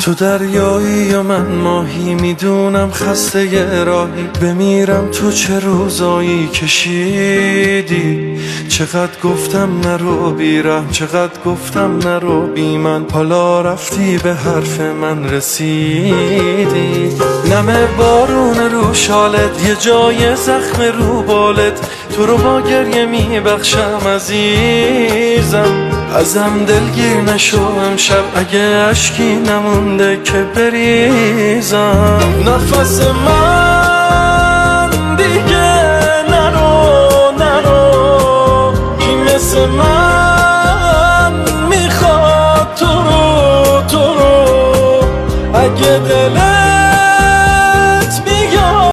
تو دریایی و من ماهی، میدونم خسته ی راهی، بمیرم تو چه روزایی کشیدی. چقدر گفتم نرو بیرم، چقدر گفتم نرو بی من، حالا رفتی به حرف من رسیدی. نم بارون رو شالت، یه جای زخم رو بالت، تو رو با گریه میبخشم عزیزم. ازم دلگیر نشو امشب، اگه اشکی نمونده که بریزم. نفس من